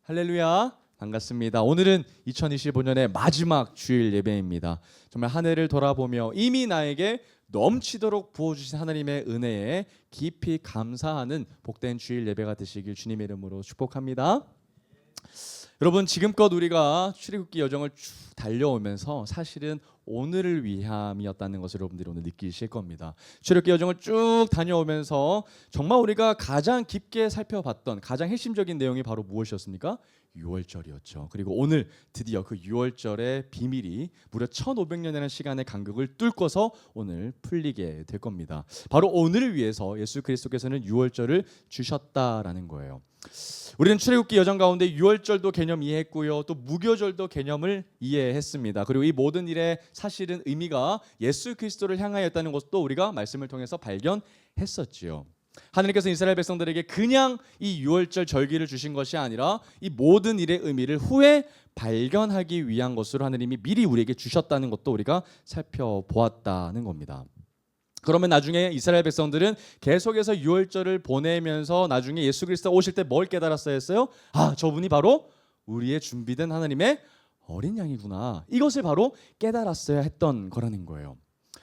할렐루야, 반갑습니다. 오늘은 2025년의 마지막 주일 예배입니다. 정말 한 해를 돌아보며 이미 나에게 넘치도록 부어주신 하나님의 은혜에 깊이 감사하는 복된 주일 예배가 되시길 주님의 이름으로 축복합니다. 여러분, 지금껏 우리가 출애굽기 여정을 쭉 달려오면서 사실은 오늘을 위함이었다는 것을 여러분들이 오늘 느끼실 겁니다. 출애굽기 여정을 쭉 다녀오면서 정말 우리가 가장 깊게 살펴봤던 가장 핵심적인 내용이 바로 무엇이었습니까? 유월절이었죠. 그리고 오늘 드디어 그 유월절의 비밀이 무려 1500년이라는 시간의 간격을 뚫고서 오늘 풀리게 될 겁니다. 바로 오늘을 위해서 예수 그리스도께서는 유월절을 주셨다라는 거예요. 우리는 출애굽기 여정 가운데 유월절도 개념 이해했고요, 또 무교절도 개념을 이해했습니다. 그리고 이 모든 일의 사실은 의미가 예수 그리스도를 향하였다는 것도 우리가 말씀을 통해서 발견했었지요. 하나님께서 이스라엘 백성들에게 그냥 이 유월절 절기를 주신 것이 아니라 이 모든 일의 의미를 후에 발견하기 위한 것으로 하나님이 미리 우리에게 주셨다는 것도 우리가 살펴보았다는 겁니다. 그러면 나중에 이스라엘 백성들은 계속해서 유월절을 보내면서 나중에 예수 그리스도가 오실 때 뭘 깨달았어야 했어요? 아, 저분이 바로 우리의 준비된 하나님의 어린 양이구나. 이것을 바로 깨달았어야 했던 거라는 거예요.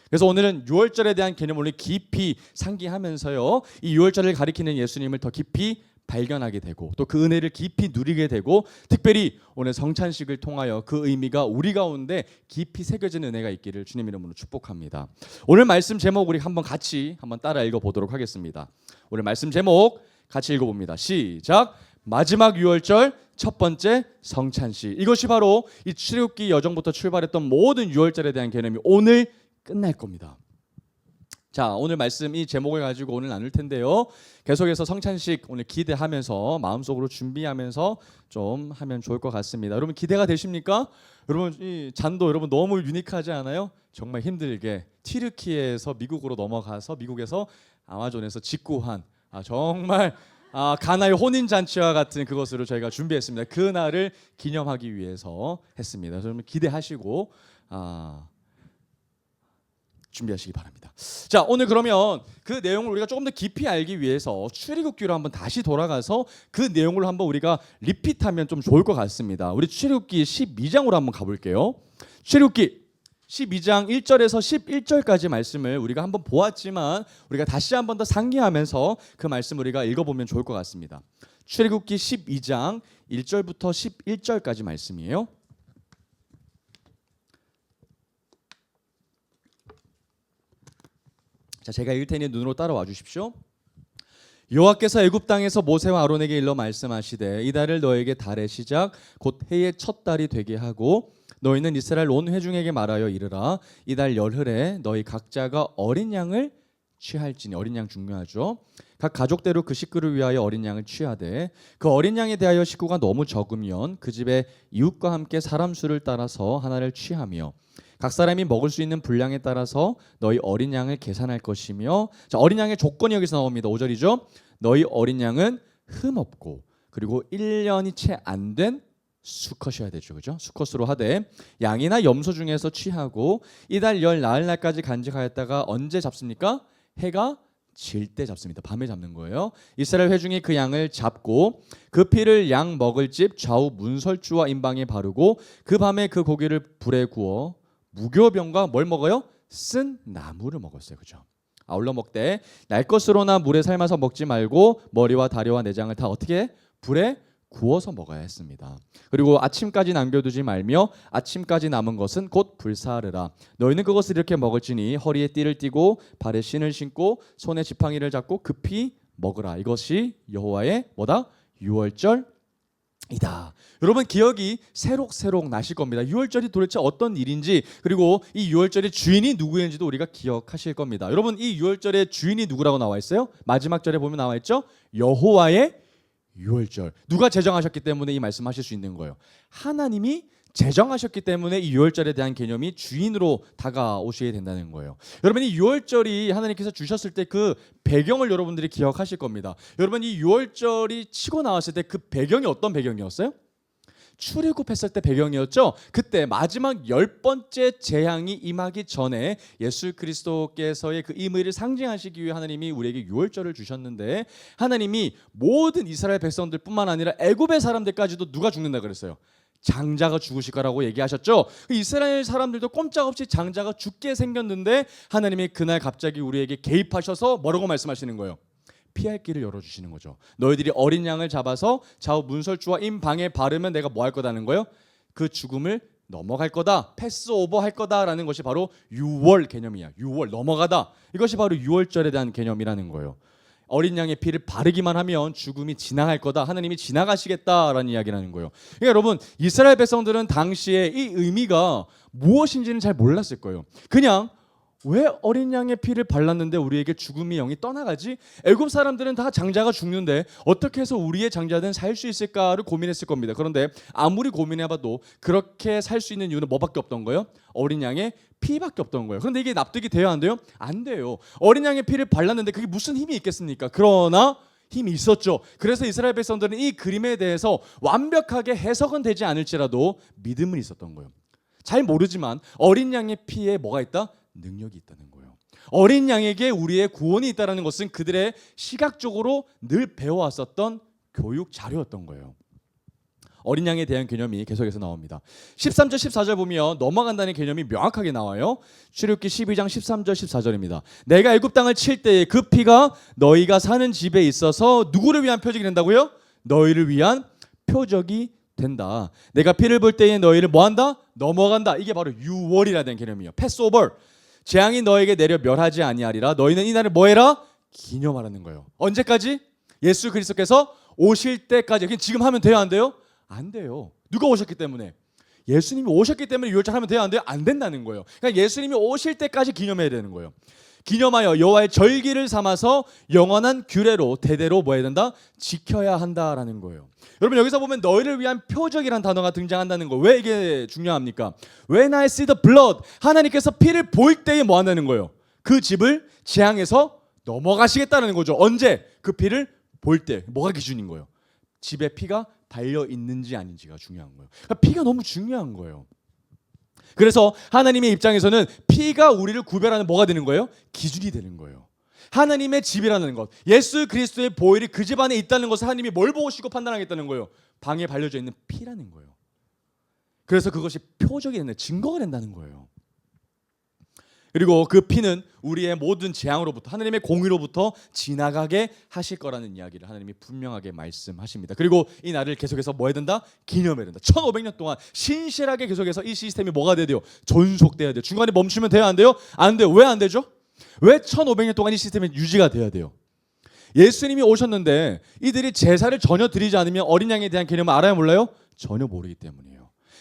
그래서 오늘은 유월절에 대한 개념을 깊이 상기하면서요, 이 유월절을 가리키는 예수님을 더 깊이 발견하게 되고 또 그 은혜를 깊이 누리게 되고, 특별히 오늘 성찬식을 통하여 그 의미가 우리 가운데 깊이 새겨진 은혜가 있기를 주님 이름으로 축복합니다. 오늘 말씀 제목 우리 같이 따라 읽어보도록 하겠습니다. 오늘 말씀 제목 같이 읽어봅니다. 시작. 마지막 유월절 첫 번째 성찬식. 이것이 바로 이 출애굽기 여정부터 출발했던 모든 유월절에 대한 개념이 오늘 끝날 겁니다. 자, 오늘 말씀 이 제목을 가지고 오늘 나눌 텐데요, 계속해서 성찬식 오늘 기대하면서 마음속으로 준비하면서 좀 하면 좋을 것 같습니다. 여러분 기대가 되십니까? 여러분 이 잔도 여러분 너무 유니크하지 않아요? 정말 힘들게 튀르키예에서 미국으로 넘어가서 미국에서 아마존에서 직구한 정말 가나의 혼인잔치와 같은 그것으로 저희가 준비했습니다. 그 날을 기념하기 위해서 했습니다. 여러분 기대하시고 준비하시기 바랍니다. 자, 오늘 그러면 그 내용을 우리가 조금 더 깊이 알기 위해서 출애굽기로 한번 다시 돌아가서 그 내용을 한번 우리가 리핏하면 좀 좋을 것 같습니다. 우리 출애굽기 12장으로 한번 가볼게요. 출애굽기 12장 1절에서 11절까지 말씀을 우리가 한번 보았지만 우리가 다시 한번 더 상기하면서 그 말씀 우리가 읽어보면 좋을 것 같습니다. 출애굽기 12장 1절부터 11절까지 말씀이에요. 자, 제가 읽을 테니 눈으로 따라와 주십시오. 여호와께서 애굽 땅에서 모세와 아론에게 일러 말씀하시되 이달을 너에게 달의 시작 곧 해의 첫 달이 되게 하고 너희는 이스라엘 온 회중에게 말하여 이르라. 이달 열흘에 너희 각자가 어린 양을 취할지니. 어린 양 중요하죠. 각 가족대로 그 식구를 위하여 어린 양을 취하되 그 어린 양에 대하여 식구가 너무 적으면 그 집의 이웃과 함께 사람 수를 따라서 하나를 취하며 각 사람이 먹을 수 있는 분량에 따라서 너희 어린 양을 계산할 것이며. 자, 어린 양의 조건이 여기서 나옵니다. 5절이죠. 너희 어린 양은 흠 없고 그리고 1년이 채 안 된 수컷이어야 되죠. 그죠? 수컷으로 하되 양이나 염소 중에서 취하고 이달 열 나흘날까지 간직하였다가 언제 잡습니까? 해가 질 때 잡습니다. 밤에 잡는 거예요. 이스라엘 회중이 그 양을 잡고 그 피를 양 먹을 집 좌우 문설주와 임방에 바르고 그 밤에 그 고기를 불에 구워 무교병과 뭘 먹어요? 쓴 나무를 먹었어요. 그죠? 아울러 먹되 날 것으로나 물에 삶아서 먹지 말고 머리와 다리와 내장을 다 어떻게? 불에 구워서 먹어야 했습니다. 그리고 아침까지 남겨두지 말며 아침까지 남은 것은 곧 불사르라. 너희는 그것을 이렇게 먹을지니 허리에 띠를 띠고 발에 신을 신고 손에 지팡이를 잡고 급히 먹으라. 이것이 여호와의 뭐다? 유월절 이다. 여러분 기억이 새록새록 나실 겁니다. 유월절이 도대체 어떤 일인지, 그리고 이 유월절의 주인이 누구인지도 우리가 기억하실 겁니다. 여러분 이 유월절의 주인이 누구라고 나와 있어요? 마지막 절에 보면 나와 있죠. 여호와의 유월절. 누가 제정하셨기 때문에 이 말씀하실 수 있는 거예요. 하나님이 제정하셨기 때문에 이 유월절에 대한 개념이 주인으로 다가오시게 된다는 거예요. 여러분 이 유월절이 하나님께서 주셨을 때 그 배경을 여러분들이 기억하실 겁니다. 여러분 이 유월절이 치고 나왔을 때 그 배경이 어떤 배경이었어요? 출애굽했을 때 배경이었죠. 그때 마지막 10번째 재앙이 임하기 전에 예수 그리스도께서의 그 임의를 상징하시기 위해 하나님이 우리에게 유월절을 주셨는데, 하나님이 모든 이스라엘 백성들뿐만 아니라 애굽의 사람들까지도 누가 죽는다 그랬어요? 장자가 죽으실 거라고 얘기하셨죠. 이스라엘 사람들도 꼼짝없이 장자가 죽게 생겼는데 하나님이 그날 갑자기 우리에게 개입하셔서 뭐라고 말씀하시는 거예요? 피할 길을 열어주시는 거죠. 너희들이 어린 양을 잡아서 좌우 문설주와 임방에 바르면 내가 뭐 할 거다는 거예요? 그 죽음을 넘어갈 거다, 패스오버 할 거다라는 것이 바로 유월 개념이야. 유월, 넘어가다. 이것이 바로 유월절에 대한 개념이라는 거예요. 어린 양의 피를 바르기만 하면 죽음이 지나갈 거다, 하나님이 지나가시겠다라는 이야기라는 거예요. 그러니까 여러분, 이스라엘 백성들은 당시에 이 의미가 무엇인지는 잘 몰랐을 거예요. 그냥 왜 어린 양의 피를 발랐는데 우리에게 죽음의 영이 떠나가지? 애굽 사람들은 다 장자가 죽는데 어떻게 해서 우리의 장자는 살 수 있을까를 고민했을 겁니다. 그런데 아무리 고민해봐도 그렇게 살 수 있는 이유는 뭐밖에 없던 거예요? 어린 양의 피밖에 없던 거예요. 그런데 이게 납득이 돼요, 안 돼요? 안 돼요. 어린 양의 피를 발랐는데 그게 무슨 힘이 있겠습니까? 그러나 힘이 있었죠. 그래서 이스라엘 백성들은 이 그림에 대해서 완벽하게 해석은 되지 않을지라도 믿음은 있었던 거예요. 잘 모르지만 어린 양의 피에 뭐가 있다? 능력이 있다는 거예요. 어린 양에게 우리의 구원이 있다는 것은 그들의 시각적으로 늘 배워왔었던 교육 자료였던 거예요. 어린 양에 대한 개념이 계속해서 나옵니다. 13절 14절 보면 넘어간다는 개념이 명확하게 나와요. 출애굽기 12장 13절 14절입니다. 내가 애굽 땅을 칠 때에 그 피가 너희가 사는 집에 있어서 누구를 위한 표적이 된다고요? 너희를 위한 표적이 된다. 내가 피를 볼 때에 너희를 뭐한다? 넘어간다. 이게 바로 유월이라는 개념이에요. 패스오버. 재앙이 너에게 내려 멸하지 아니하리라. 너희는 이 날을 뭐해라? 기념하라는 거예요. 언제까지? 예수 그리스도께서 오실 때까지. 지금 하면 돼요, 안 돼요? 안 돼요. 누가 오셨기 때문에? 예수님이 오셨기 때문에 유월절 하면 돼요, 안 돼요? 안 된다는 거예요. 그러니까 예수님이 오실 때까지 기념해야 되는 거예요. 기념하여 여호와의 절기를 삼아서 영원한 규례로 대대로 뭐 해야 된다? 지켜야 한다라는 거예요. 여러분, 여기서 보면 너희를 위한 표적이라는 단어가 등장한다는 거. 왜 이게 중요합니까? When I see the blood, 하나님께서 피를 볼 때에 뭐 한다는 거예요? 그 집을 재앙에서 넘어가시겠다는 거죠. 언제? 그 피를 볼 때. 뭐가 기준인 거예요? 집에 피가 달려 있는지 아닌지가 중요한 거예요. 그러니까 피가 너무 중요한 거예요. 그래서 하나님의 입장에서는 피가 우리를 구별하는 뭐가 되는 거예요? 기준이 되는 거예요. 하나님의 집이라는 것, 예수 그리스도의 보혈이 그 집 안에 있다는 것을 하나님이 뭘 보시고 판단하겠다는 거예요? 방에 발려져 있는 피라는 거예요. 그래서 그것이 표적이 된다, 증거가 된다는 거예요. 그리고 그 피는 우리의 모든 재앙으로부터, 하나님의 공의로부터 지나가게 하실 거라는 이야기를 하나님이 분명하게 말씀하십니다. 그리고 이 날을 계속해서 뭐 해야 된다? 기념해야 된다. 1500년 동안 신실하게 계속해서 이 시스템이 뭐가 돼야 돼요? 존속돼야 돼요. 중간에 멈추면 돼요, 안 돼요? 안 돼요. 왜 안 되죠? 왜 1500년 동안 이 시스템이 유지가 돼야 돼요? 예수님이 오셨는데 이들이 제사를 전혀 드리지 않으면 어린 양에 대한 개념을 알아요, 몰라요? 전혀 모르기 때문이에요.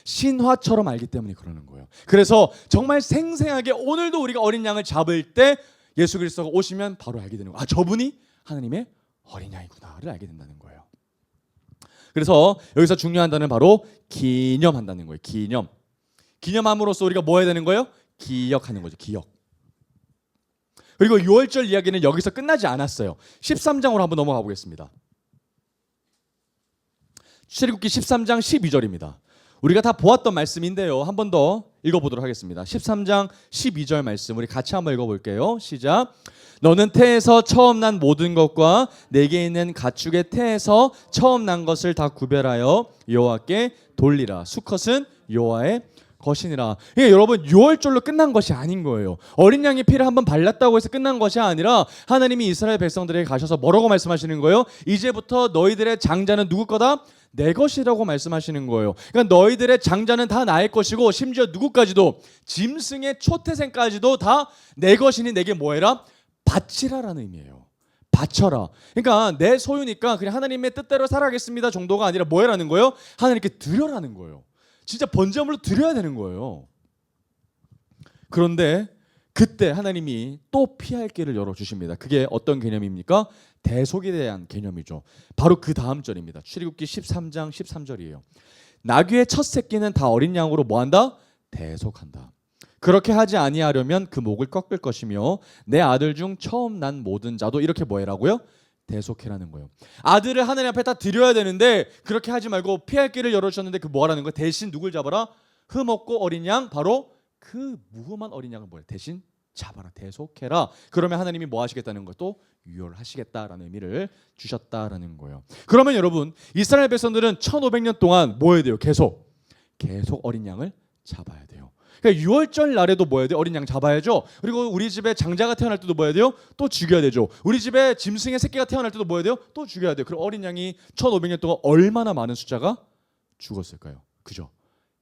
신화처럼 알기 때문에 그러는 거예요. 그래서 정말 생생하게 오늘도 우리가 어린 양을 잡을 때 예수 그리스도가 오시면 바로 알게 되는 거예요. 아, 저분이 하나님의 어린 양이구나를 알게 된다는 거예요. 그래서 여기서 중요한 단어는 바로 기념한다는 거예요. 기념. 기념함으로써 우리가 뭐 해야 되는 거예요? 기억하는 거죠. 기억. 그리고 유월절 이야기는 여기서 끝나지 않았어요. 13장으로 한번 넘어가 보겠습니다. 출애굽기 13장 12절입니다. 우리가 다 보았던 말씀인데요. 한 번 더 읽어보도록 하겠습니다. 13장 12절 말씀 우리 같이 한번 읽어볼게요. 시작. 너는 태에서 처음 난 모든 것과 내게 있는 가축의 태에서 처음 난 것을 다 구별하여 여호와께 돌리라. 수컷은 여호와의 것이니라. 그러니까 여러분, 유월절로 끝난 것이 아닌 거예요. 어린 양의 피를 한번 발랐다고 해서 끝난 것이 아니라 하나님이 이스라엘 백성들에게 가셔서 뭐라고 말씀하시는 거예요? 이제부터 너희들의 장자는 누구 거다? 내 것이라고 말씀하시는 거예요. 그러니까 너희들의 장자는 다 나의 것이고 심지어 누구까지도 짐승의 초태생까지도 다 내 것이니 내게 뭐해라? 바치라라는 의미예요. 바쳐라. 그러니까 내 소유니까 그냥 하나님의 뜻대로 살아가겠습니다 정도가 아니라 뭐해라는 거예요? 하나님께 드려라는 거예요. 진짜 번제물로 드려야 되는 거예요. 그런데 그때 하나님이 또 피할 길을 열어주십니다. 그게 어떤 개념입니까? 대속에 대한 개념이죠. 바로 그 다음 절입니다. 출애굽기 13장 13절이에요. 나귀의 첫 새끼는 다 어린 양으로 뭐한다? 대속한다. 그렇게 하지 아니하려면 그 목을 꺾을 것이며 내 아들 중 처음 난 모든 자도 이렇게 뭐해라고요? 대속해라는 거예요. 아들을 하나님 앞에 다 드려야 되는데 그렇게 하지 말고 피할 길을 열어주셨는데 그 뭐라는 거예요? 대신 누굴 잡아라? 흠없고 어린 양, 바로 그 무흠한 어린 양을 뭐예요? 대신 잡아라, 대속해라. 그러면 하나님이 뭐 하시겠다는 것도 유효를 하시겠다라는 의미를 주셨다라는 거예요. 그러면 여러분, 이스라엘 백성들은 1500년 동안 뭐 해야 돼요? 계속 어린 양을 잡아야 돼요. 그러니까 유월절 날에도 뭐 해야 돼요? 어린 양 잡아야죠. 그리고 우리 집에 장자가 태어날 때도 뭐 해야 돼요? 또 죽여야 되죠. 우리 집에 짐승의 새끼가 태어날 때도 뭐 해야 돼요? 또 죽여야 돼요. 그럼 어린 양이 1500년 동안 얼마나 많은 숫자가 죽었을까요? 그죠?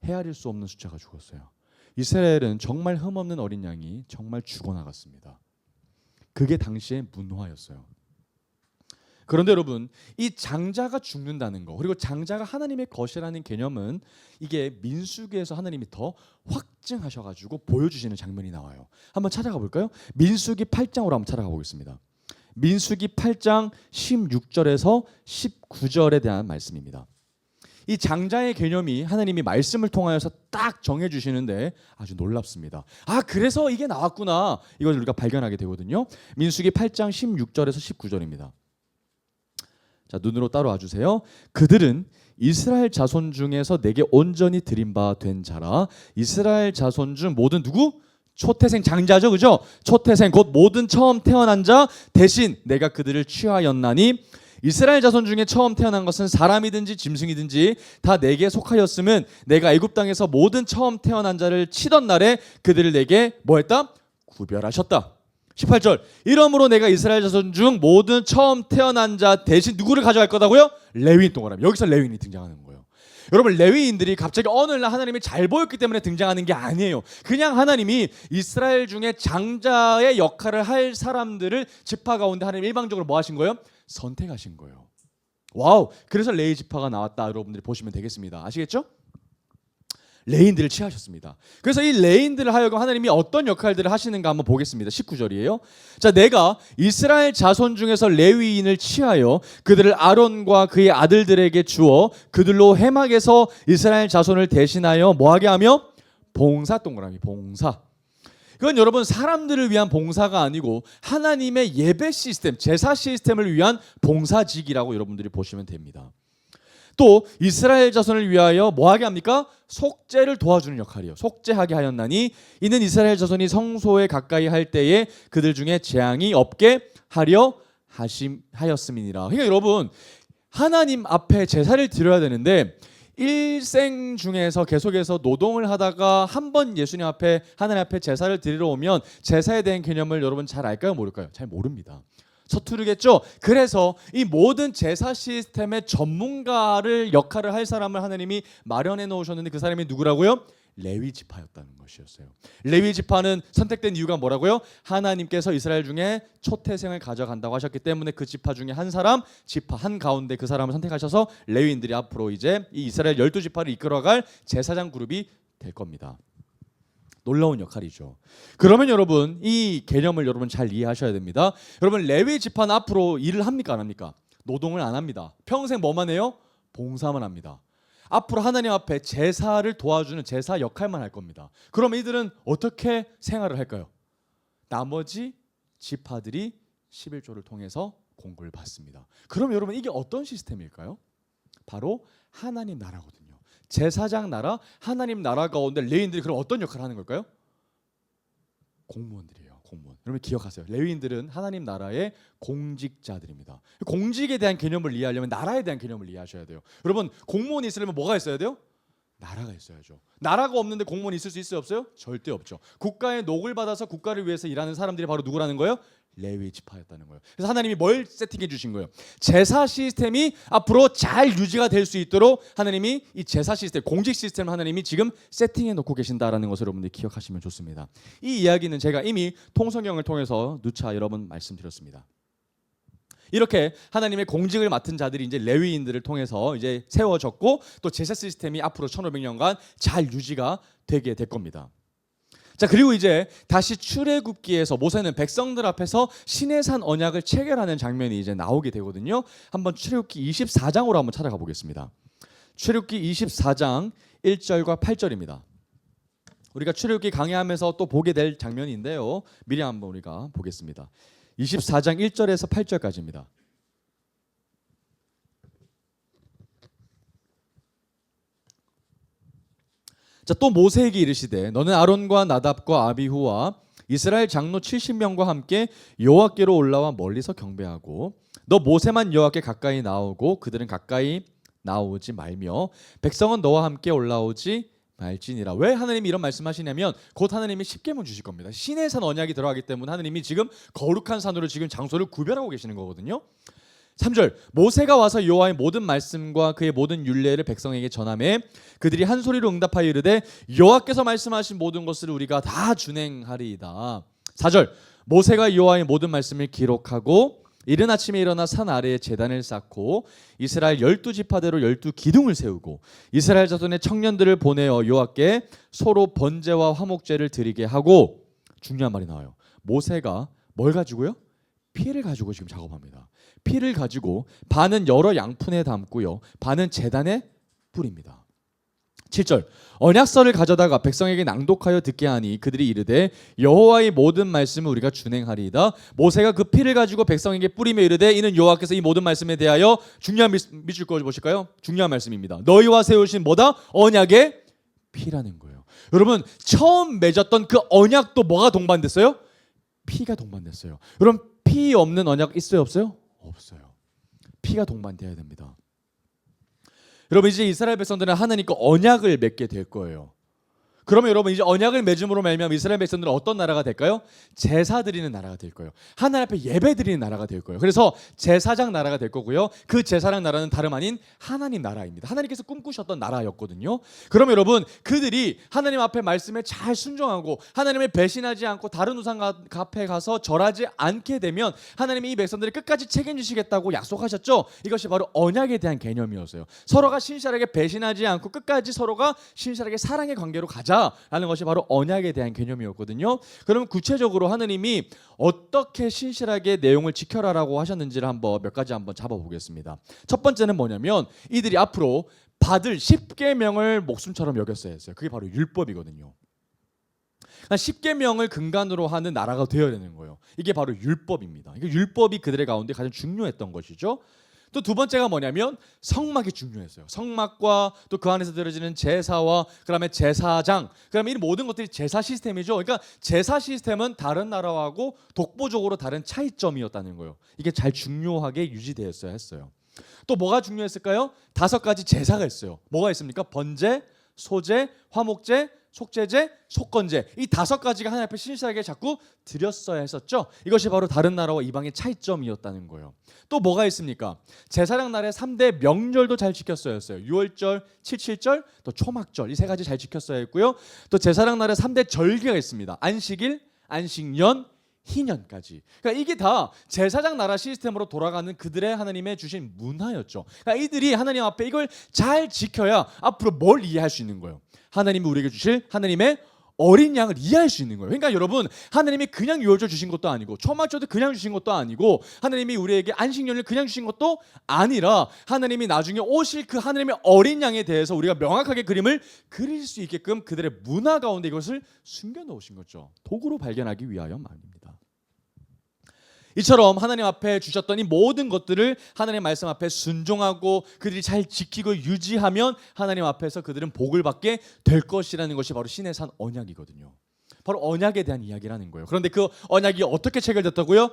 헤아릴 수 없는 숫자가 죽었어요. 이스라엘은 정말 흠없는 어린 양이 정말 죽어나갔습니다. 그게 당시의 문화였어요. 그런데 여러분, 이 장자가 죽는다는 거, 그리고 장자가 하나님의 것이라는 개념은 이게 민수기에서 하나님이 더 확증하셔가지고 보여주시는 장면이 나와요. 한번 찾아가 볼까요? 민수기 8장으로 한번 찾아가 보겠습니다. 민수기 8장 16절에서 19절에 대한 말씀입니다. 이 장자의 개념이 하나님이 말씀을 통하여서 딱 정해주시는데 아주 놀랍습니다. 아, 그래서 이게 나왔구나, 이걸 우리가 발견하게 되거든요. 민수기 8장 16절에서 19절입니다. 자, 눈으로 따라와 주세요. 그들은 이스라엘 자손 중에서 내게 온전히 드린 바 된 자라. 이스라엘 자손 중 모든 누구? 초태생, 장자죠, 그죠? 초태생 곧 모든 처음 태어난 자 대신 내가 그들을 취하였나니 이스라엘 자손 중에 처음 태어난 것은 사람이든지 짐승이든지 다 내게 속하였음은 내가 애굽 땅에서 모든 처음 태어난 자를 치던 날에 그들을 내게 뭐 했다? 구별하셨다. 18절, 이러므로 내가 이스라엘 자손 중 모든 처음 태어난 자 대신 누구를 가져갈 거다고요? 레위인, 동그라미. 여기서 레위인이 등장하는 거예요. 여러분, 레위인들이 갑자기 어느 날 하나님이 잘 보였기 때문에 등장하는 게 아니에요. 그냥 하나님이 이스라엘 중에 장자의 역할을 할 사람들을 지파 가운데 하나님 일방적으로 뭐 하신 거예요? 선택하신 거예요. 와우, 그래서 레위 지파가 나왔다, 여러분들이 보시면 되겠습니다. 아시겠죠? 레인들을 취하셨습니다. 그래서 이 레인들을 하여금 하나님이 어떤 역할들을 하시는가 한번 보겠습니다. 19절이에요. 자, 내가 이스라엘 자손 중에서 레위인을 취하여 그들을 아론과 그의 아들들에게 주어 그들로 회막에서 이스라엘 자손을 대신하여 뭐하게 하며? 봉사, 동그라미, 봉사. 그건 여러분, 사람들을 위한 봉사가 아니고 하나님의 예배 시스템, 제사 시스템을 위한 봉사직이라고 여러분들이 보시면 됩니다. 또 이스라엘 자손을 위하여 뭐하게 합니까? 속죄를 도와주는 역할이요. 속죄하게 하였나니 이는 이스라엘 자손이 성소에 가까이 할 때에 그들 중에 재앙이 없게 하려 하였음이니라. 그러니까 여러분, 하나님 앞에 제사를 드려야 되는데 일생 중에서 계속해서 노동을 하다가 한 번 예수님 앞에, 하나님 앞에 제사를 드리러 오면 제사에 대한 개념을 여러분 잘 알까요? 모를까요? 잘 모릅니다. 서투르겠죠? 그래서 이 모든 제사 시스템의 전문가를 역할을 할 사람을 하나님이 마련해 놓으셨는데 그 사람이 누구라고요? 레위 지파였다는 것이었어요. 레위 지파는 선택된 이유가 뭐라고요? 하나님께서 이스라엘 중에 초태생을 가져간다고 하셨기 때문에 그 지파 중에 한 사람, 지파 한 가운데 그 사람을 선택하셔서 레위인들이 앞으로 이제 이 이스라엘 12지파를 이끌어갈 제사장 그룹이 될 겁니다. 놀라운 역할이죠. 그러면 여러분, 이 개념을 여러분 잘 이해하셔야 됩니다. 여러분, 레위 지파는 앞으로 일을 합니까, 안 합니까? 노동을 안 합니다. 평생 뭐만 해요? 봉사만 합니다. 앞으로 하나님 앞에 제사를 도와주는 제사 역할만 할 겁니다. 그럼 이들은 어떻게 생활을 할까요? 나머지 지파들이 11조를 통해서 공급을 받습니다. 그럼 여러분, 이게 어떤 시스템일까요? 바로 하나님 나라거든요. 제사장 나라, 하나님 나라 가운데 레위인들이 그럼 어떤 역할을 하는 걸까요? 공무원들이에요. 공무원. 여러분 기억하세요. 레위인들은 하나님 나라의 공직자들입니다. 공직에 대한 개념을 이해하려면 나라에 대한 개념을 이해하셔야 돼요. 여러분, 공무원이 있으려면 뭐가 있어야 돼요? 나라가 있어야죠. 나라가 없는데 공무원이 있을 수 있어요, 없어요? 절대 없죠. 국가의 녹을 받아서 국가를 위해서 일하는 사람들이 바로 누구라는 거예요? 레위 지파였다는 거예요. 그래서 하나님이 뭘 세팅해 주신 거예요? 제사 시스템이 앞으로 잘 유지가 될 수 있도록 하나님이 이 제사 시스템, 공직 시스템을 하나님이 지금 세팅해 놓고 계신다라는 것을 여러분들이 기억하시면 좋습니다. 이 이야기는 제가 이미 통성경을 통해서 누차 여러 번 말씀드렸습니다. 이렇게 하나님의 공직을 맡은 자들이 이제 레위인들을 통해서 이제 세워졌고 또 제사 시스템이 앞으로 1500년간 잘 유지가 되게 될 겁니다. 자, 그리고 이제 다시 출애굽기에서 모세는 백성들 앞에서 시내산 언약을 체결하는 장면이 이제 나오게 되거든요. 한번 출애굽기 24장으로 한번 찾아가 보겠습니다. 출애굽기 24장 1절과 8절입니다. 우리가 출애굽기 강의하면서 또 보게 될 장면인데요. 미리 한번 우리가 보겠습니다. 24장 1절에서 8절까지입니다. 자, 또 모세에게 이르시되 너는 아론과 나답과 아비후와 이스라엘 장로 70명과 함께 여호와께로 올라와 멀리서 경배하고 너 모세만 여호와께 가까이 나오고 그들은 가까이 나오지 말며 백성은 너와 함께 올라오지 말지니라. 왜 하나님이 이런 말씀하시냐면 곧 하나님이 십계명 주실 겁니다. 신의 산 언약이 들어가기 때문에 하나님이 지금 거룩한 산으로 지금 장소를 구별하고 계시는 거거든요. 3절 모세가 와서 여호와의 모든 말씀과 그의 모든 율례를 백성에게 전하매 그들이 한 소리로 응답하여 이르되 여호와께서 말씀하신 모든 것을 우리가 다 준행하리이다. 4절 모세가 여호와의 모든 말씀을 기록하고 이른 아침에 일어나 산 아래에 제단을 쌓고 이스라엘 12지파대로 12기둥을 세우고 이스라엘 자손의 청년들을 보내어 여호와께 소로 번제와 화목제를 드리게 하고 중요한 말이 나와요. 모세가 뭘 가지고요? 피를 가지고 지금 작업합니다. 피를 가지고 반은 여러 양푼에 담고요, 반은 제단에 뿌립니다. 7절 언약서를 가져다가 백성에게 낭독하여 듣게 하니 그들이 이르되 여호와의 모든 말씀을 우리가 준행하리이다. 모세가 그 피를 가지고 백성에게 뿌리며 이르되 이는 여호와께서 이 모든 말씀에 대하여 중요한 밑줄 그어 보실까요? 중요한 말씀입니다. 너희와 세우신 뭐다? 언약의 피라는 거예요. 여러분 처음 맺었던 그 언약도 뭐가 동반됐어요? 피가 동반됐어요. 여러분 피 없는 언약 있어요 없어요? 없어요. 피가 동반돼야 됩니다. 여러분 이제 이스라엘 백성들은 하나님과 언약을 맺게 될 거예요. 그러면 여러분 이제 언약을 맺음으로 말미암아 이스라엘 백성들은 어떤 나라가 될까요? 제사 드리는 나라가 될 거예요. 하나님 앞에 예배 드리는 나라가 될 거예요. 그래서 제사장 나라가 될 거고요. 그 제사장 나라는 다름 아닌 하나님 나라입니다. 하나님께서 꿈꾸셨던 나라였거든요. 그러면 여러분 그들이 하나님 앞에 말씀에 잘 순종하고 하나님을 배신하지 않고 다른 우상 앞에 가서 절하지 않게 되면 하나님이 이 백성들을 끝까지 책임지시겠다고 약속하셨죠. 이것이 바로 언약에 대한 개념이었어요. 서로가 신실하게 배신하지 않고 끝까지 서로가 신실하게 사랑의 관계로 가자 라는 것이 바로 언약에 대한 개념이었거든요. 그럼 구체적으로 하나님이 어떻게 신실하게 내용을 지켜라라고 하셨는지를 한번 몇 가지 한번 잡아보겠습니다. 첫 번째는 뭐냐면 이들이 앞으로 받을 십계명을 목숨처럼 여겼어야 했어요. 그게 바로 율법이거든요. 십계명을 근간으로 하는 나라가 되어야 되는 거예요. 이게 바로 율법입니다. 이게 율법이 그들의 가운데 가장 중요했던 것이죠. 또 두 번째가 뭐냐면 성막이 중요했어요. 성막과 또 그 안에서 드려지는 제사와 그다음에 제사장, 그다음에 이 모든 것들이 제사 시스템이죠. 그러니까 제사 시스템은 다른 나라하고 독보적으로 다른 차이점이었다는 거예요. 이게 잘 중요하게 유지되었어야 했어요. 또 뭐가 중요했을까요? 5가지 제사가 있어요. 뭐가 있습니까? 번제, 소제, 화목제, 속죄제, 속건제, 이 5가지가 하나님 앞에 신실하게 자꾸 드렸어야 했었죠. 이것이 바로 다른 나라와 이방의 차이점이었다는 거예요. 또 뭐가 있습니까? 제사장 날에 3대 명절도 잘 지켰어야 했어요. 유월절, 칠칠절, 또 초막절, 이 3가지 잘 지켰어야 했고요. 또 제사장 날에 3대 절기가 있습니다. 안식일, 안식년, 희년까지. 그러니까 이게 다 제사장 나라 시스템으로 돌아가는 그들의 하나님의 주신 문화였죠. 그러니까 이들이 하나님 앞에 이걸 잘 지켜야 앞으로 뭘 이해할 수 있는 거예요. 하나님이 우리에게 주실 하나님의 어린 양을 이해할 수 있는 거예요. 그러니까 여러분 하나님이 그냥 유월절 주신 것도 아니고 초막절도 그냥 주신 것도 아니고 하나님이 우리에게 안식년을 그냥 주신 것도 아니라 하나님이 나중에 오실 그 하나님의 어린 양에 대해서 우리가 명확하게 그림을 그릴 수 있게끔 그들의 문화 가운데 이것을 숨겨놓으신 거죠. 도구로 발견하기 위하여 말입니다. 이처럼 하나님 앞에 주셨던 이 모든 것들을 하나님 말씀 앞에 순종하고 그들이 잘 지키고 유지하면 하나님 앞에서 그들은 복을 받게 될 것이라는 것이 바로 신의 산 언약이거든요. 바로 언약에 대한 이야기라는 거예요. 그런데 그 언약이 어떻게 체결됐다고요?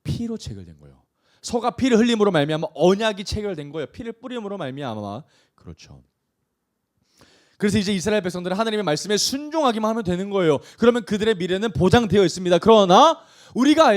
피로 체결된 거예요. 소가 피를 흘림으로 말미암아 언약이 체결된 거예요. 피를 뿌림으로 말미암아. 그렇죠. 그래서 이제 이스라엘 백성들은 하나님의 말씀에 순종하기만 하면 되는 거예요. 그러면 그들의 미래는 보장되어 있습니다. 그러나 우리가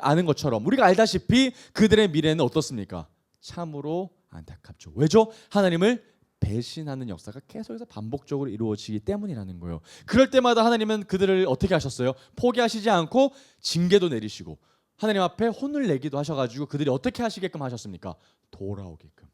아는 것처럼 우리가 알다시피 그들의 미래는 어떻습니까? 참으로 안타깝죠. 왜죠? 하나님을 배신하는 역사가 계속해서 반복적으로 이루어지기 때문이라는 거예요. 그럴 때마다 하나님은 그들을 어떻게 하셨어요? 포기하시지 않고 징계도 내리시고 하나님 앞에 혼을 내기도 하셔가지고 그들이 어떻게 하시게끔 하셨습니까? 돌아오게끔.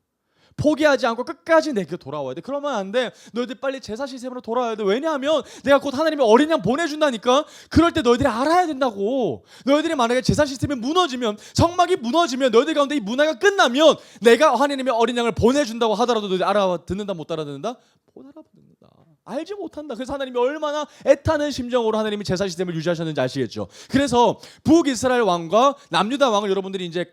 포기하지 않고 끝까지 내게 돌아와야 돼. 그러면 안 돼. 너희들 빨리 제사 시스템으로 돌아와야 돼. 왜냐하면 내가 곧 하나님의 어린 양 보내준다니까. 그럴 때 너희들이 알아야 된다고. 너희들이 만약에 제사 시스템이 무너지면, 성막이 무너지면, 너희들 가운데 이 문화가 끝나면 내가 하나님의 어린 양을 보내준다고 하더라도 너희들 알아듣는다 못 알아듣는다? 못 알아듣는다. 알지 못한다. 그래서 하나님이 얼마나 애타는 심정으로 하나님이 제사 시스템을 유지하셨는지 아시겠죠. 그래서 북이스라엘 왕과 남유다 왕을 여러분들이 이제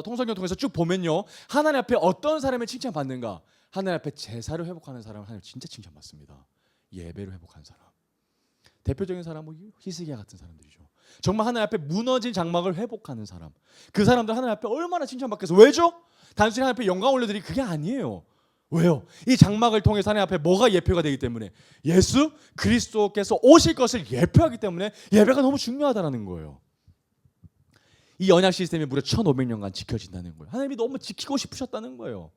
통성경 통해서 쭉 보면요, 하나님 앞에 어떤 사람을 칭찬받는가? 하나님 앞에 제사를 회복하는 사람을 하나님 진짜 칭찬받습니다. 예배로 회복한 사람. 대표적인 사람은 히스기야 같은 사람들이죠. 정말 하나님 앞에 무너진 장막을 회복하는 사람. 그 사람들 하나님 앞에 얼마나 칭찬받겠어. 왜죠? 단순히 하나님 앞에 영광 올려드리 그게 아니에요. 왜요? 이 장막을 통해서 하나님 앞에 뭐가 예표가 되기 때문에 예수 그리스도께서 오실 것을 예표하기 때문에 예배가 너무 중요하다는 거예요. 이 언약 시스템이 무려 1500년간 지켜진다는 거예요. 하나님이 너무 지키고 싶으셨다는 거예요.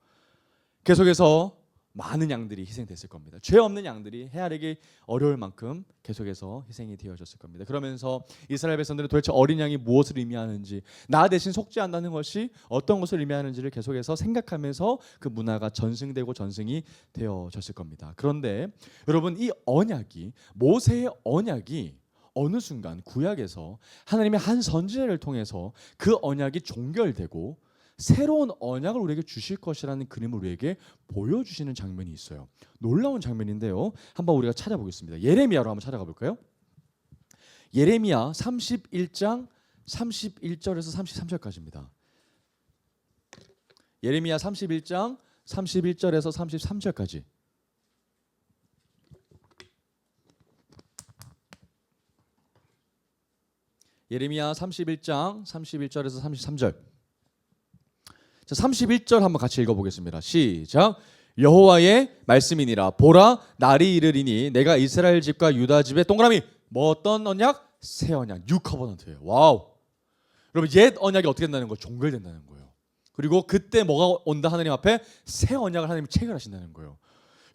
계속해서 많은 양들이 희생됐을 겁니다. 죄 없는 양들이 헤아리기 어려울 만큼 계속해서 희생이 되어졌을 겁니다. 그러면서 이스라엘 백성들은 도대체 어린 양이 무엇을 의미하는지, 나 대신 속죄한다는 것이 어떤 것을 의미하는지를 계속해서 생각하면서 그 문화가 전승되고 전승이 되어졌을 겁니다. 그런데 여러분, 이 언약이, 모세의 언약이 어느 순간 구약에서 하나님의 한 선지자를 통해서 그 언약이 종결되고 새로운 언약을 우리에게 주실 것이라는 그림을 우리에게 보여주시는 장면이 있어요. 놀라운 장면인데요. 한번 우리가 찾아보겠습니다. 예레미야로 한번 찾아가 볼까요? 예레미야 31장 31절에서 33절까지입니다. 예레미야 31장 31절에서 33절까지. 예레미야 31장 31절에서 33절. 자, 31절 한번 같이 읽어보겠습니다. 시작. 여호와의 말씀이니라. 보라, 날이 이르리니 내가 이스라엘 집과 유다 집에 동그라미 뭐 어떤 언약? 새 언약, 뉴 커버넌트예요. 와우. 여러분, 옛 언약이 어떻게 된다는 거예요? 종결된다는 거예요. 그리고 그때 뭐가 온다? 하나님 앞에 새 언약을 하나님이 체결하신다는 거예요.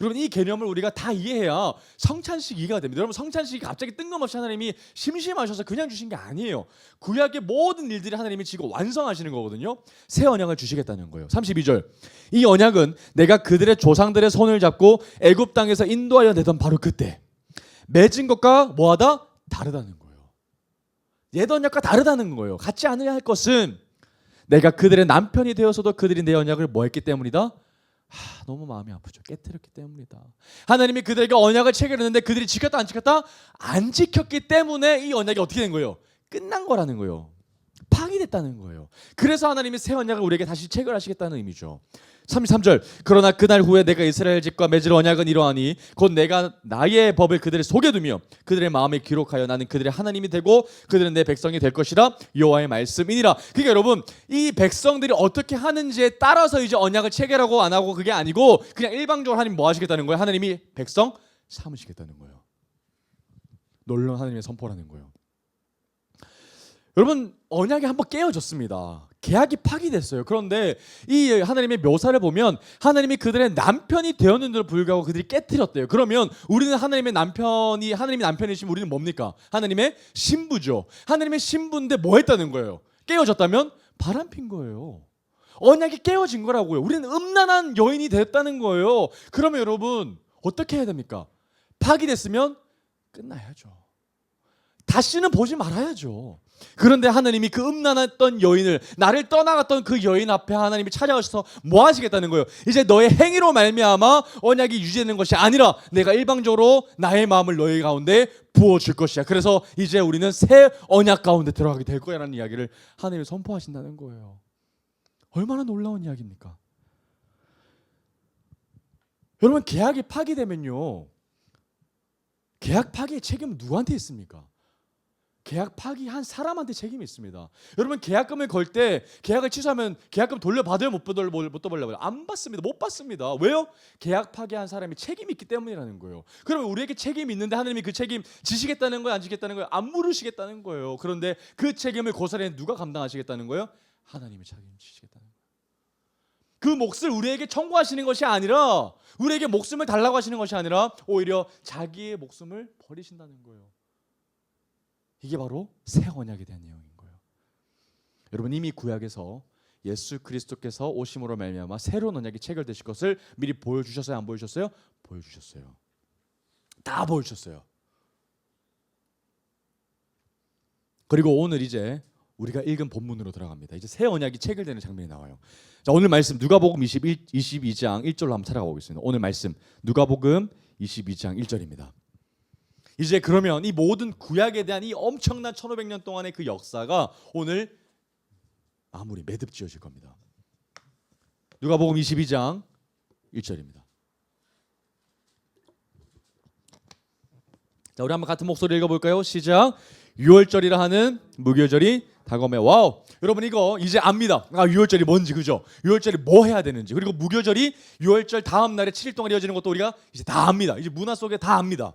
여러분, 이 개념을 우리가 다 이해해야 성찬식 이해가 됩니다. 여러분, 성찬식이 갑자기 뜬금없이 하나님이 심심하셔서 그냥 주신 게 아니에요. 구약의 모든 일들이 하나님이 지금 완성하시는 거거든요. 새 언약을 주시겠다는 거예요. 32절. 이 언약은 내가 그들의 조상들의 손을 잡고 애굽 땅에서 인도하여 내던 바로 그때 맺은 것과 뭐하다? 다르다는 거예요. 옛 언약과 다르다는 거예요. 같지 않으려 할 것은 내가 그들의 남편이 되어서도 그들이 내 언약을 뭐 했기 때문이다? 너무 마음이 아프죠. 깨뜨렸기 때문이다. 하나님이 그들에게 언약을 체결했는데 그들이 지켰다 안 지켰다? 안 지켰기 때문에 이 언약이 어떻게 된 거예요? 끝난 거라는 거예요. 파기됐다는 거예요. 그래서 하나님이 새 언약을 우리에게 다시 체결하시겠다는 의미죠. 33절. 그러나 그날 후에 내가 이스라엘 집과 맺을 언약은 이러하니 곧 내가 나의 법을 그들의 속에 두며 그들의 마음에 기록하여 나는 그들의 하나님이 되고 그들은 내 백성이 될 것이라 여호와의 말씀이니라. 그러니까 여러분, 이 백성들이 어떻게 하는지에 따라서 이제 언약을 체결하고 안 하고 그게 아니고 그냥 일방적으로 하나님 뭐 하시겠다는 거예요? 하나님이 백성 삼으시겠다는 거예요. 놀라운 하나님의 선포라는 거예요. 여러분, 언약이 한번 깨어졌습니다. 계약이 파기됐어요. 그런데 이 하나님의 묘사를 보면 하나님이 그들의 남편이 되었는데도 불구하고 그들이 깨뜨렸대요. 그러면 우리는 하나님의 남편이시면 우리는 뭡니까? 하나님의 신부죠. 하나님의 신부인데 뭐 했다는 거예요? 깨어졌다면 바람핀 거예요. 언약이 깨어진 거라고요. 우리는 음란한 여인이 됐다는 거예요. 그러면 여러분, 어떻게 해야 됩니까? 파기됐으면 끝나야죠. 다시는 보지 말아야죠. 그런데 하나님이 그 음란했던 여인을, 나를 떠나갔던 그 여인 앞에 하나님이 찾아오셔서 뭐 하시겠다는 거예요? 이제 너의 행위로 말미암아 언약이 유지되는 것이 아니라 내가 일방적으로 나의 마음을 너희 가운데 부어줄 것이야. 그래서 이제 우리는 새 언약 가운데 들어가게 될 거야라는 이야기를 하나님이 선포하신다는 거예요. 얼마나 놀라운 이야기입니까? 여러분, 계약이 파기되면요, 계약 파기의 책임은 누구한테 있습니까? 계약 파기한 사람한테 책임이 있습니다. 여러분, 계약금을 걸 때 계약을 취소하면 계약금 돌려받아요? 못 돌려받아요? 안 받습니다. 못 받습니다. 왜요? 계약 파기한 사람이 책임이 있기 때문이라는 거예요. 그러면 우리에게 책임이 있는데 하나님이 그 책임 지시겠다는 거예요? 안 지시겠다는 거예요? 안 물으시겠다는 거예요. 그런데 그 책임을 고스란히 누가 감당하시겠다는 거예요? 하나님이 책임지시겠다는 거예요. 그 몫을 우리에게 청구하시는 것이 아니라, 우리에게 목숨을 달라고 하시는 것이 아니라 오히려 자기의 목숨을 버리신다는 거예요. 이게 바로 새 언약에 대한 내용인 거예요. 여러분, 이미 구약에서 예수 그리스도께서 오심으로 말미암아 새로운 언약이 체결되실 것을 미리 보여주셨어요? 안 보여주셨어요? 보여주셨어요. 다 보여주셨어요. 그리고 오늘 이제 우리가 읽은 본문으로 들어갑니다. 이제 새 언약이 체결되는 장면이 나와요. 자, 오늘 말씀 누가복음 22장 1절로 한번 찾아가 보겠습니다. 오늘 말씀 누가복음 22장 1절입니다. 이제 그러면 이 모든 구약에 대한 이 엄청난 1500년 동안의 그 역사가 오늘 마무리 매듭지어질 겁니다. 누가복음 22장 1절입니다. 자, 우리 한번 같은 목소리 읽어볼까요? 시작. 유월절이라 하는 무교절이 다가오매. 와우. 여러분 이거 이제 압니다. 유월절이 뭔지, 그죠? 유월절이 뭐 해야 되는지, 그리고 무교절이 유월절 다음 날에 7일 동안 이어지는 것도 우리가 이제 다 압니다. 이제 문화 속에 다 압니다.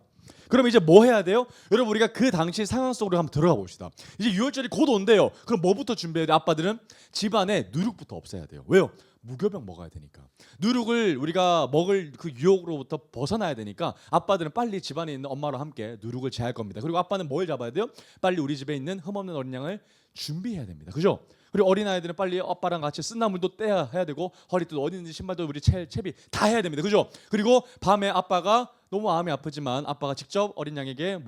그럼 이제 뭐 해야 돼요? 여러분 우리가 그 당시 상황 속으로 한번 들어가 봅시다. 이제 유월절이 곧 온대요. 그럼 뭐부터 준비해야 돼요? 아빠들은 집안에 누룩부터 없애야 돼요. 왜요? 무교병 먹어야 되니까. 누룩을 우리가 먹을 그 유혹으로부터 벗어나야 되니까 아빠들은 빨리 집안에 있는 엄마랑 함께 누룩을 제할 겁니다. 그리고 아빠는 뭘 잡아야 돼요? 빨리 우리 집에 있는 흠없는 어린 양을 준비해야 됩니다. 그죠? 그리고 어린아이들은 빨리 아빠랑 같이 쓴나물도 떼야 해야 되고, 허리띠도 어디 있는지 신발도 우리 채비 다 해야 됩니다. 그죠? 그리고 밤에 아빠가 너무 마음이 아프지만 아빠가 직접 어린 양에게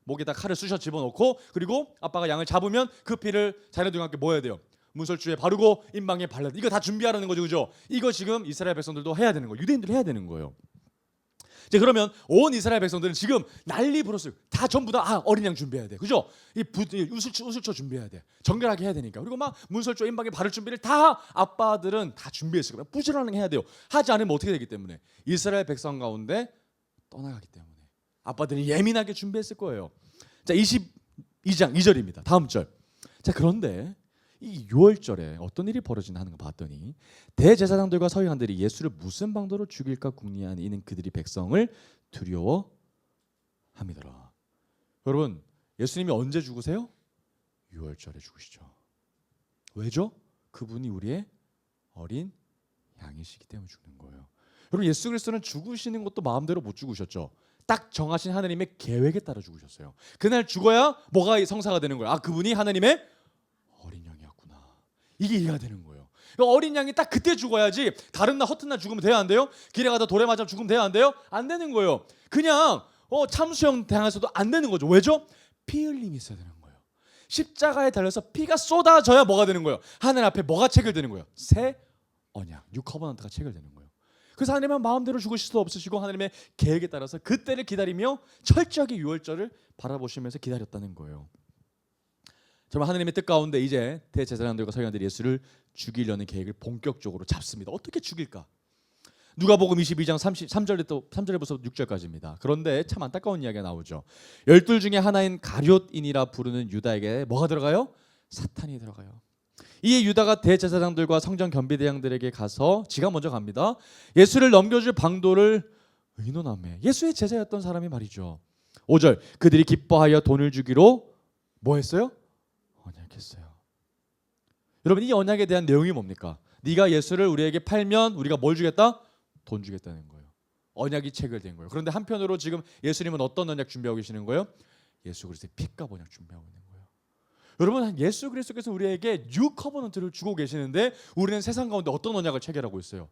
목에다 칼을 쑤셔 집어넣고, 그리고 아빠가 양을 잡으면 그 피를 자녀들과 함께 뭐 해야 돼요? 문설주에 바르고 인방에 발라. 이거 다 준비하라는 거죠. 그죠? 이거 지금 이스라엘 백성들도 해야 되는 거예요. 유대인들 해야 되는 거예요. 이제 그러면 온 이스라엘 백성들은 지금 난리 부렸어요. 다 전부 다 어린 양 준비해야 돼. 그죠? 이 우슬초 준비해야 돼. 정결하게 해야 되니까. 그리고 막 문설주 인방에 바를 준비를 다 아빠들은 다 준비했을 거예요. 부지런하게 해야 돼요. 하지 않으면 어떻게 되기 때문에? 이스라엘 백성 가운데 떠나가기 때문에. 아빠들이 예민하게 준비했을 거예요. 자, 22장 2절입니다. 다음 절. 자, 그런데 이 유월절에 어떤 일이 벌어지나 하는 거 봤더니 대제사장들과 서기관들이 예수를 무슨 방도로 죽일까 궁리하니 이는 그들이 백성을 두려워함이더라. 여러분, 예수님이 언제 죽으세요? 유월절에 죽으시죠. 왜죠? 그분이 우리의 어린 양이시기 때문에 죽는 거예요. 여러분, 예수 그리스도는 죽으시는 것도 마음대로 못 죽으셨죠. 딱 정하신 하나님의 계획에 따라 죽으셨어요. 그날 죽어야 뭐가 성사가 되는 거예요. 그분이 하나님의 어린 양이었구나. 이게 이해가 되는 거예요. 어린 양이 딱 그때 죽어야지 다른 날 허튼 날 죽으면 돼요, 안 돼요? 길에 가다 돌에 맞아 죽으면 돼요, 안 돼요? 안 되는 거예요. 그냥 참수형 당해서도 안 되는 거죠. 왜죠? 피 흘림이 있어야 되는 거예요. 십자가에 달려서 피가 쏟아져야 뭐가 되는 거예요? 하늘 앞에 뭐가 체결되는 거예요? 새 언약, 뉴 커버넌트가 체결되는 거예요. 그래서 하나님은 마음대로 죽으실 수 없으시고 하나님의 계획에 따라서 그때를 기다리며 철저하게 유월절을 바라보시면서 기다렸다는 거예요. 정말 하나님의 뜻 가운데 이제 대제사장들과 서기관들이 예수를 죽이려는 계획을 본격적으로 잡습니다. 어떻게 죽일까? 누가복음 22장 3절부터 6절까지입니다. 그런데 참 안타까운 이야기가 나오죠. 12 중에 하나인 가룟인이라 부르는 유다에게 뭐가 들어가요? 사탄이 들어가요. 이에 유다가 대제사장들과 성전 경비대장들에게 가서 지가 먼저 갑니다. 예수를 넘겨줄 방도를 의논하며, 예수의 제자였던 사람이 말이죠. 5절, 그들이 기뻐하여 돈을 주기로 뭐 했어요? 언약했어요. 여러분, 이 언약에 대한 내용이 뭡니까? 네가 예수를 우리에게 팔면 우리가 뭘 주겠다? 돈 주겠다는 거예요. 언약이 체결된 거예요. 그런데 한편으로 지금 예수님은 어떤 언약 준비하고 계시는 거예요? 예수 그리스도의 피값 언약 준비하고 있는 거예요. 여러분, 예수 그리스도께서 우리에게 뉴 커버넌트를 주고 계시는데 우리는 세상 가운데 어떤 언약을 체결하고 있어요?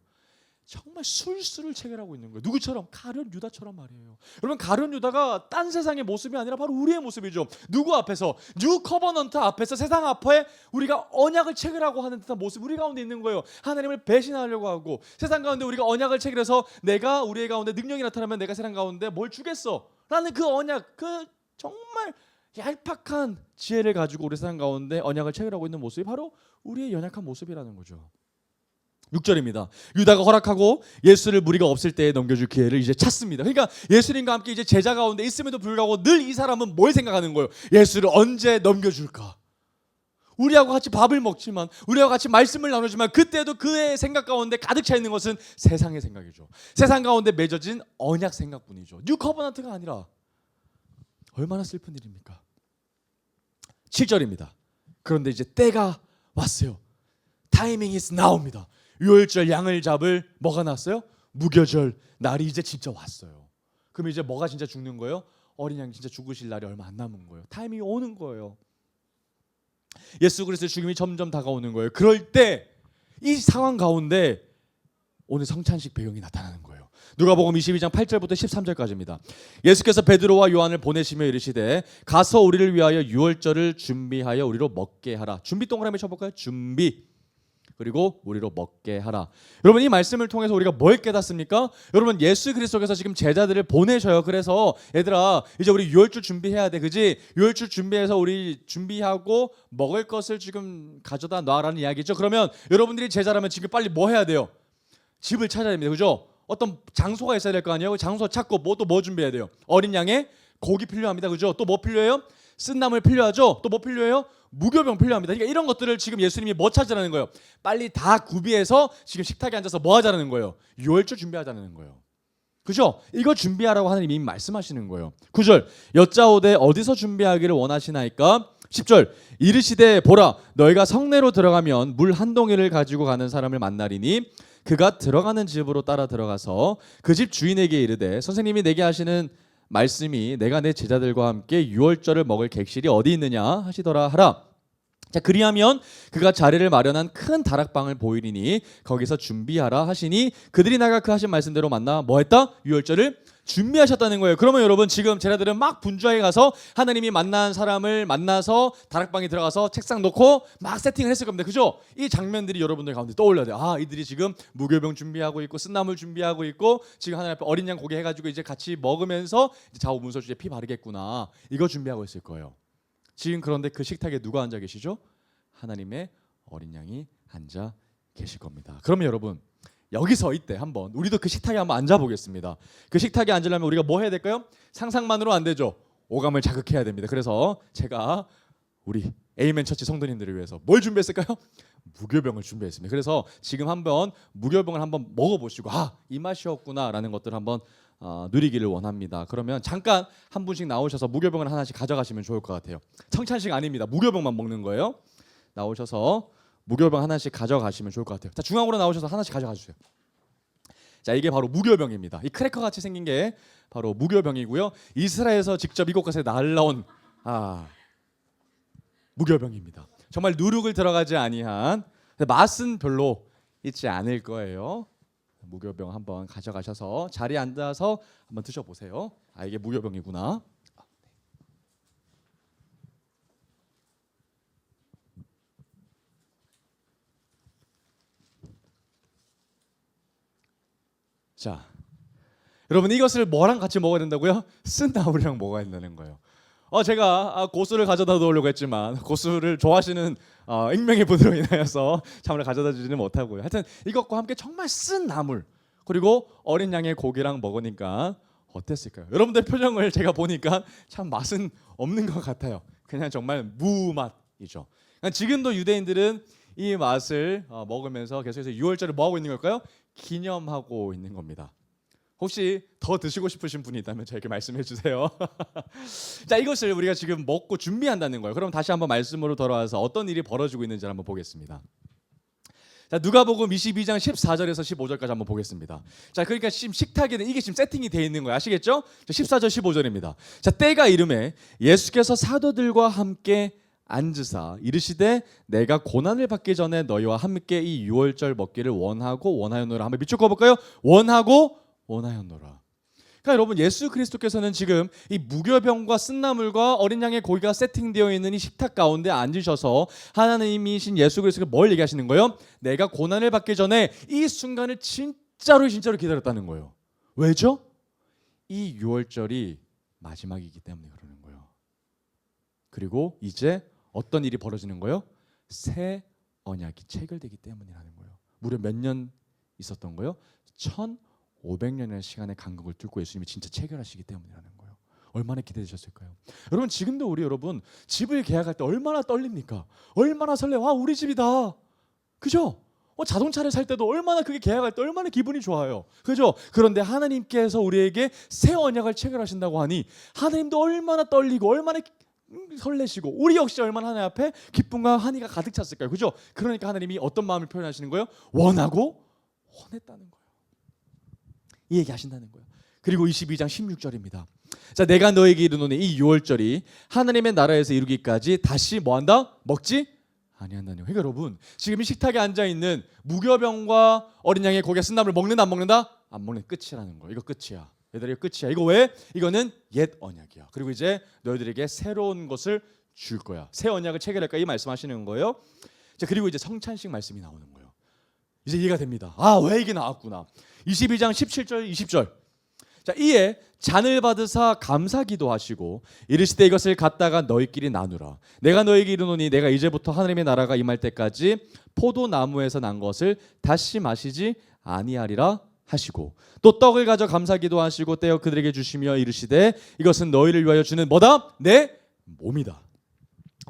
정말 술수를 체결하고 있는 거예요. 누구처럼? 가룟 유다처럼 말이에요. 여러분, 가룟 유다가 딴 세상의 모습이 아니라 바로 우리의 모습이죠. 누구 앞에서? 뉴 커버넌트 앞에서 세상 앞에 우리가 언약을 체결하고 하는 듯한 모습 우리 가운데 있는 거예요. 하나님을 배신하려고 하고 세상 가운데 우리가 언약을 체결해서 내가 우리의 가운데 능력이 나타나면 내가 세상 가운데 뭘 주겠어 라는 그 언약, 그 정말 얄팍한 지혜를 가지고 우리 세상 가운데 언약을 체결하고 있는 모습이 바로 우리의 연약한 모습이라는 거죠. 6절입니다. 유다가 허락하고 예수를 무리가 없을 때에 넘겨줄 기회를 이제 찾습니다. 그러니까 예수님과 함께 이제 제자 가운데 있음에도 불구하고 늘 이 사람은 뭘 생각하는 거예요? 예수를 언제 넘겨줄까? 우리하고 같이 밥을 먹지만, 우리하고 같이 말씀을 나누지만 그때도 그의 생각 가운데 가득 차 있는 것은 세상의 생각이죠. 세상 가운데 맺어진 언약 생각뿐이죠. 뉴 커버넌트가 아니라. 얼마나 슬픈 일입니까? 7절입니다. 그런데 이제 때가 왔어요. 타이밍 is now입니다. 유월절 양을 잡을 뭐가 났어요? 무교절 날이 이제 진짜 왔어요. 그럼 이제 뭐가 진짜 죽는 거예요? 어린 양이 진짜 죽으실 날이 얼마 안 남은 거예요. 타이밍이 오는 거예요. 예수 그리스도의 죽음이 점점 다가오는 거예요. 그럴 때 이 상황 가운데 오늘 성찬식 배경이 나타나는 거예요. 누가복음 22장 8절부터 13절까지입니다. 예수께서 베드로와 요한을 보내시며 이르시되 가서 우리를 위하여 유월절을 준비하여 우리로 먹게 하라. 준비 동그라미 쳐볼까요? 준비. 그리고 우리로 먹게 하라. 여러분, 이 말씀을 통해서 우리가 뭘 깨닫습니까? 여러분, 예수 그리스도께서 지금 제자들을 보내셔요. 그래서 얘들아, 이제 우리 유월절 준비해야 돼, 그지? 유월절 준비해서 우리 준비하고 먹을 것을 지금 가져다 놔라는 이야기죠. 그러면 여러분들이 제자라면 지금 빨리 뭐 해야 돼요? 집을 찾아야 됩니다, 그죠? 어떤 장소가 있어야 될 거 아니에요? 장소 찾고 뭐 준비해야 돼요? 어린 양의 고기 필요합니다. 그죠? 또 뭐 필요해요? 쓴나물 필요하죠? 또 뭐 필요해요? 무교병 필요합니다. 그러니까 이런 것들을 지금 예수님이 뭐 찾으라는 거예요? 빨리 다 구비해서 지금 식탁에 앉아서 뭐 하자는 거예요? 유월절 준비하자는 거예요. 그죠? 이거 준비하라고 하나님이 이미 말씀하시는 거예요. 9절 여짜오되 어디서 준비하기를 원하시나이까? 10절 이르시되 보라 너희가 성내로 들어가면 물 한 동이를 가지고 가는 사람을 만나리니 그가 들어가는 집으로 따라 들어가서 그 집 주인에게 이르되 선생님이 내게 하시는 말씀이 내가 내 제자들과 함께 유월절을 먹을 객실이 어디 있느냐 하시더라 하라. 자 그리하면 그가 자리를 마련한 큰 다락방을 보이리니 거기서 준비하라 하시니 그들이 나가 그 하신 말씀대로 만나 뭐 했다? 유월절을 준비하셨다는 거예요. 그러면 여러분 지금 제자들은 막 분주하게 가서 하나님이 만난 사람을 만나서 다락방에 들어가서 책상 놓고 막 세팅을 했을 겁니다. 그죠? 이 장면들이 여러분들 가운데 떠올려야 돼요. 아 이들이 지금 무교병 준비하고 있고 쓴나물 준비하고 있고 지금 하나님 앞에 어린 양 고기 해가지고 이제 같이 먹으면서 이제 좌우문서주에 피 바르겠구나 이거 준비하고 있을 거예요. 지금 그런데 그 식탁에 누가 앉아 계시죠? 하나님의 어린 양이 앉아 계실 겁니다. 그러면 여러분 여기서 이때 한번 우리도 그 식탁에 한번 앉아 보겠습니다. 그 식탁에 앉으려면 우리가 뭐 해야 될까요? 상상만으로 안 되죠. 오감을 자극해야 됩니다. 그래서 제가 우리 에이멘 처치 성도님들을 위해서 뭘 준비했을까요? 무교병을 준비했습니다. 그래서 지금 한번 무교병을 한번 먹어보시고 이 맛이었구나라는 것들을 한번 누리기를 원합니다. 그러면 잠깐 한 분씩 나오셔서 무교병을 하나씩 가져가시면 좋을 것 같아요. 청찬식 아닙니다. 무교병만 먹는 거예요. 나오셔서 무교병 하나씩 가져가시면 좋을 것 같아요. 자 중앙으로 나오셔서 하나씩 가져가 주세요. 자 이게 바로 무교병입니다. 이 크래커 같이 생긴 게 바로 무교병이고요. 이스라엘에서 직접 이곳까지 날라온 무교병입니다. 정말 누룩을 들어가지 아니한 맛은 별로 있지 않을 거예요. 무교병 한번 가져가셔서 자리에 앉아서 한번 드셔보세요. 이게 무교병이구나. 자, 여러분 이것을 뭐랑 같이 먹어야 된다고요? 쓴나물이랑 먹어야 된다는 거예요. 제가 고수를 가져다 놓으려고 했지만 고수를 좋아하시는 익명의 분으로 인하여서 참으로 가져다 주지는 못하고요. 하여튼 이것과 함께 정말 쓴 나물 그리고 어린 양의 고기랑 먹으니까 어땠을까요? 여러분들 표정을 제가 보니까 참 맛은 없는 것 같아요. 그냥 정말 무맛이죠. 그러니까 지금도 유대인들은 이 맛을 먹으면서 계속해서 유월절을 뭐 하고 있는 걸까요? 기념하고 있는 겁니다. 혹시 더 드시고 싶으신 분이 있다면 저에게 말씀해 주세요. 자, 이것을 우리가 지금 먹고 준비한다는 거예요. 그럼 다시 한번 말씀으로 돌아와서 어떤 일이 벌어지고 있는지 한번 보겠습니다. 자, 누가복음 22장 14절에서 15절까지 한번 보겠습니다. 자, 그러니까 지금 식탁에는 이게 지금 세팅이 되어 있는 거예요. 아시겠죠? 14절 15절입니다. 자, 때가 이르매 예수께서 사도들과 함께 앉으사 이르시되 내가 고난을 받기 전에 너희와 함께 이 유월절 먹기를 원하였노라. 한번 밑줄 그어볼까요? 원하였노라. 그러니까 여러분 예수 그리스도께서는 지금 이 무교병과 쓴나물과 어린 양의 고기가 세팅되어 있는 이 식탁 가운데 앉으셔서 하나님이신 예수 그리스도가 뭘 얘기하시는 거예요? 내가 고난을 받기 전에 이 순간을 진짜로 기다렸다는 거예요. 왜죠? 이 유월절이 마지막이기 때문에 그러는 거예요. 그리고 이제 어떤 일이 벌어지는 거예요? 새 언약이 체결되기 때문이라는 거예요. 무려 몇 년 있었던 거예요? 1500년의 시간의 간격을 뚫고 예수님이 진짜 체결하시기 때문이라는 거예요. 얼마나 기대되셨을까요? 여러분 지금도 여러분 집을 계약할 때 얼마나 떨립니까? 얼마나 설레요. 우리 집이다. 그죠? 자동차를 살 때도 얼마나 그게 계약할 때 얼마나 기분이 좋아요. 그죠? 그런데 하나님께서 우리에게 새 언약을 체결하신다고 하니 하나님도 얼마나 떨리고 얼마나 설레시고 우리 역시 얼마나 하나님 앞에 기쁨과 환희가 가득 찼을까요? 그죠? 그러니까 하나님이 어떤 마음을 표현하시는 거예요? 원하고 원했다는 거예요. 이 얘기 하신다는 거예요. 그리고 22장 16절입니다. 자, 내가 너에게 이르노니 이 유월절이 하나님의 나라에서 이루기까지 다시 뭐한다? 먹지 아니한다는 거예요. 그러니까 여러분 지금 이 식탁에 앉아있는 무교병과 어린 양의 고기와 쓴나물을 먹는다 안 먹는다? 안 먹는 끝이라는 거예요. 이거 끝이야. 얘들아 이거 끝이야. 이거 왜? 이거는 옛 언약이야. 그리고 이제 너희들에게 새로운 것을 줄 거야. 새 언약을 체결할까 이 말씀하시는 거예요. 자, 그리고 이제 성찬식 말씀이 나오는 거예요. 이제 이해가 됩니다. 왜 이게 나왔구나. 22장 17절 20절. 자, 이에 잔을 받으사 감사기도 하시고 이르시되 이것을 갖다가 너희끼리 나누라. 내가 너희에게 이르노니 내가 이제부터 하나님의 나라가 임할 때까지 포도나무에서 난 것을 다시 마시지 아니하리라 하시고 또 떡을 가져 감사기도 하시고 떼어 그들에게 주시며 이르시되 이것은 너희를 위하여 주는 뭐다? 내 몸이다.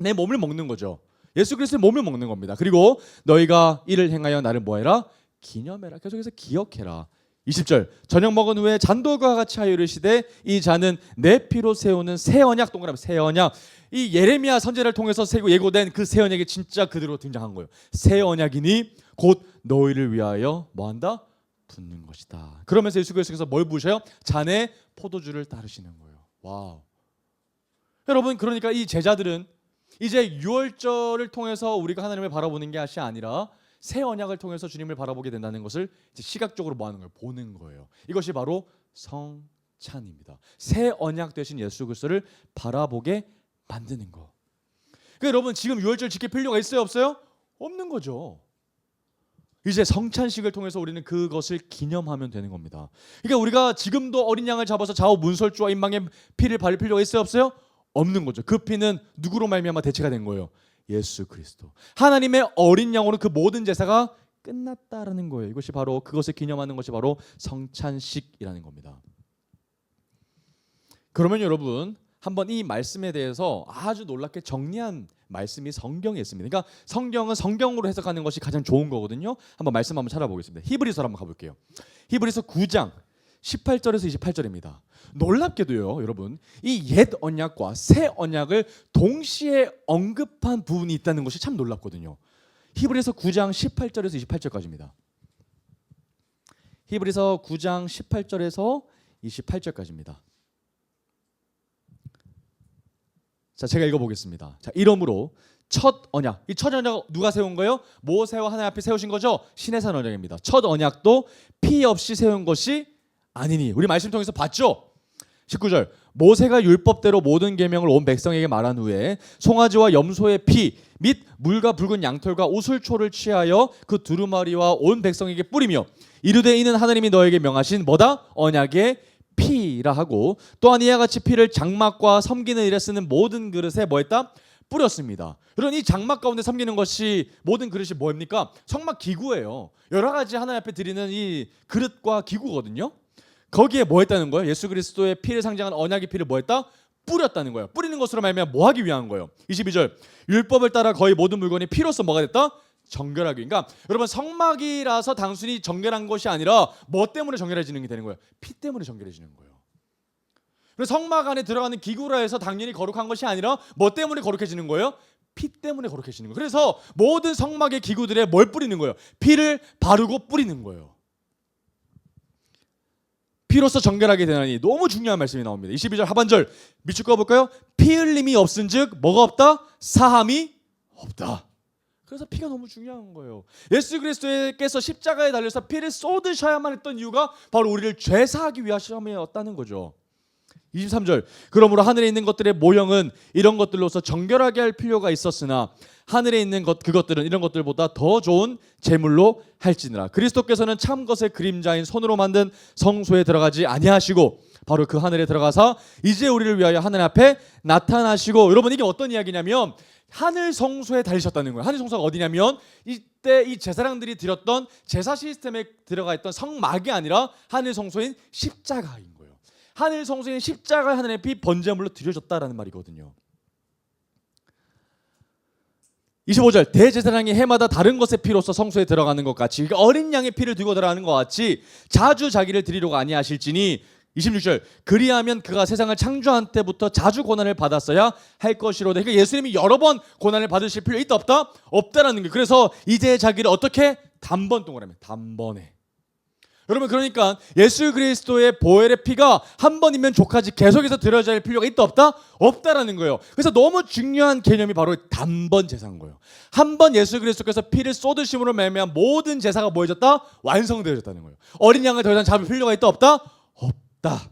내 몸을 먹는 거죠. 예수 그리스도의 몸을 먹는 겁니다. 그리고 너희가 이를 행하여 나를 뭐해라? 기념해라. 계속해서 기억해라. 20절 저녁 먹은 후에 잔도과 같이 하여 이르시되 이 잔은 내 피로 세우는 새 언약. 동그라미 새 언약. 이 예레미야 선지자를 통해서 예고된 그 새 언약이 진짜 그대로 등장한 거예요. 새 언약이니 곧 너희를 위하여 뭐한다? 붓는 것이다. 그러면서 예수 그리스도께서 뭘 부으셔요? 잔에 포도주를 따르시는 거예요. 와우. 여러분 그러니까 이 제자들은 이제 유월절을 통해서 우리가 하나님을 바라보는 게 아니라 새 언약을 통해서 주님을 바라보게 된다는 것을 이제 시각적으로 뭐 하는 거예요? 보는 거예요. 이것이 바로 성찬입니다. 새 언약 되신 예수 그리스도를 바라보게 만드는 거. 그러니까 여러분 지금 유월절 지킬 필요가 있어요? 없어요? 없는 거죠. 이제 성찬식을 통해서 우리는 그것을 기념하면 되는 겁니다. 그러니까 우리가 지금도 어린 양을 잡아서 좌우 문설주와 임방에 피를 바를 필요가 있어요? 없어요? 없는 거죠. 그 피는 누구로 말미암아 대체가 된 거예요? 예수 그리스도. 하나님의 어린 양으로 그 모든 제사가 끝났다라는 거예요. 이것이 바로 그것을 기념하는 것이 바로 성찬식이라는 겁니다. 그러면 여러분 한번 이 말씀에 대해서 아주 놀랍게 정리한 말씀이 성경에 있습니다. 그러니까 성경은 성경으로 해석하는 것이 가장 좋은 거거든요. 한번 말씀 한번 찾아보겠습니다. 히브리서 한번 가볼게요. 히브리서 9장 18절에서 28절입니다. 놀랍게도요, 여러분, 이 옛 언약과 새 언약을 동시에 언급한 부분이 있다는 것이 참 놀랍거든요. 히브리서 9장 18절에서 28절까지입니다. 히브리서 9장 18절에서 28절까지입니다. 자, 제가 읽어보겠습니다. 자, 이러므로 첫 언약, 이 첫 언약 누가 세운 거예요? 모세와 하나님 앞에 세우신 거죠? 시내산 언약입니다. 첫 언약도 피 없이 세운 것이 아니니. 우리 말씀 통해서 봤죠? 19절 모세가 율법대로 모든 계명을 온 백성에게 말한 후에 송아지와 염소의 피 및 물과 붉은 양털과 우슬초를 취하여 그 두루마리와 온 백성에게 뿌리며 이르되 이는 하나님이 너에게 명하신 뭐다? 언약의 피라 하고 또한 이와 같이 피를 장막과 섬기는 일에 쓰는 모든 그릇에 뭐했다? 뿌렸습니다. 여러분 이 장막 가운데 섬기는 것이 모든 그릇이 뭐입니까? 성막 기구예요. 여러 가지 하나님 앞에 드리는 이 그릇과 기구거든요. 거기에 뭐 했다는 거예요? 예수 그리스도의 피를 상징하는 언약의 피를 뭐 했다? 뿌렸다는 거예요. 뿌리는 것으로 말미암아 뭐 하기 위한 거예요? 22절 율법을 따라 거의 모든 물건이 피로써 뭐가 됐다? 정결하기. 그러니까 여러분 성막이라서 단순히 정결한 것이 아니라 뭐 때문에 정결해지는 게 되는 거예요? 피 때문에 정결해지는 거예요. 그래서 성막 안에 들어가는 기구라 해서 당연히 거룩한 것이 아니라 뭐 때문에 거룩해지는 거예요? 피 때문에 거룩해지는 거예요. 그래서 모든 성막의 기구들에 뭘 뿌리는 거예요? 피를 바르고 뿌리는 거예요. 피로써 정결하게 되나니. 너무 중요한 말씀이 나옵니다. 22절 하반절 밑줄 그어볼까요? 피 흘림이 없은즉 뭐가 없다? 사함이 없다. 그래서 피가 너무 중요한 거예요. 예수 그리스도께서 십자가에 달려서 피를 쏟으셔야만 했던 이유가 바로 우리를 죄사하기 위하심이었다는 거죠. 23절 그러므로 하늘에 있는 것들의 모형은 이런 것들로서 정결하게 할 필요가 있었으나 하늘에 있는 그것들은 이런 것들보다 더 좋은 제물로 할지니라. 그리스도께서는 참 것의 그림자인 손으로 만든 성소에 들어가지 아니하시고 바로 그 하늘에 들어가서 이제 우리를 위하여 하늘 앞에 나타나시고. 여러분 이게 어떤 이야기냐면 하늘 성소에 달리셨다는 거예요. 하늘 성소가 어디냐면 이때 이 제사장들이 드렸던 제사 시스템에 들어가 있던 성막이 아니라 하늘 성소인 십자가인 거예요. 하늘 성소인 십자가 하늘의 피 번제물로 드려졌다라는 말이거든요. 25절 대제사장이 해마다 다른 것의 피로서 성소에 들어가는 것 같이, 그러니까 어린 양의 피를 들고 들어가는 것 같이 자주 자기를 드리려고 아니하실지니. 26절 그리하면 그가 세상을 창조한 때부터 자주 고난을 받았어야 할 것이로다. 그러니까 예수님이 여러 번 고난을 받으실 필요 있다 없다? 없다라는 거예요. 그래서 이제 자기를 어떻게? 단번 동그라미 단번에. 여러분 그러니까 예수 그리스도의 보혈의 피가 한 번이면 족하지 계속해서 들어져야 할 필요가 있다 없다? 없다라는 거예요. 그래서 너무 중요한 개념이 바로 단번 제사인 거예요. 한 번 예수 그리스도께서 피를 쏟으심으로 말미암아 모든 제사가 뭐해졌다? 완성되어졌다는 거예요. 어린 양을 더 이상 잡을 필요가 있다 없다? 없다.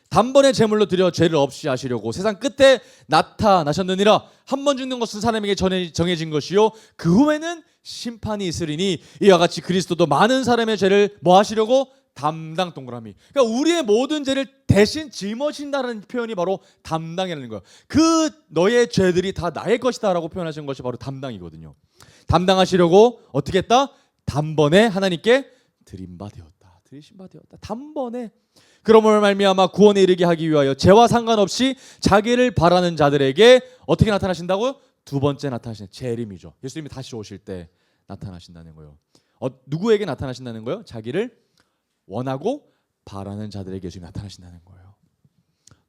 단번에 제물로 드려 죄를 없이 하시려고 세상 끝에 나타나셨느니라. 한 번 죽는 것은 사람에게 정해진 것이요 그 후에는 심판이 있으리니 이와 같이 그리스도도 많은 사람의 죄를 뭐 하시려고? 담당 동그라미. 그러니까 우리의 모든 죄를 대신 짊어진다는 표현이 바로 담당이라는 거예요. 그 너의 죄들이 다 나의 것이다라고 표현하신 것이 바로 담당이거든요. 담당하시려고 어떻게 했다? 단번에 하나님께 드린 바 되었다. 드리신 바 되었다. 단번에. 그러므로 말미암아 구원에 이르게 하기 위하여 죄와 상관없이 자기를 바라는 자들에게 어떻게 나타나신다고요? 두 번째 나타나시는 재림이죠. 예수님이 다시 오실 때 나타나신다는 거예요. 누구에게 나타나신다는 거예요? 자기를 원하고 바라는 자들에게 예수님이 나타나신다는 거예요.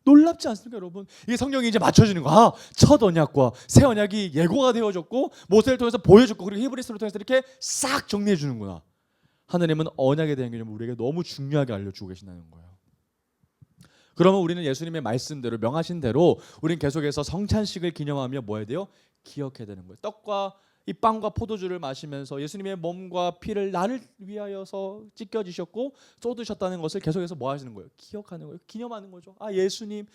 놀랍지 않습니까, 여러분? 이게 성경이 이제 맞춰주는 거. 첫 언약과 새 언약이 예고가 되어졌고 모세를 통해서 보여줬고 그리고 히브리서를 통해서 이렇게 싹 정리해 주는구나. 하나님은 언약에 대한 개념을 우리에게 너무 중요하게 알려주고 계신다는 거예요. 그러면 우리는 예수님의 말씀대로 명하신 대로 우리는 계속해서 성찬식을 기념하며 뭐 해야 돼요? 기억해야 되는 거예요. 떡과 이 빵과 포도주를 마시면서 예수님의 몸과 피를 나를 위하여서 찢겨지셨고 쏟으셨다는 것을 계속해서 뭐 하시는 거예요? 기억하는 거예요. 기념하는 거죠. 예수님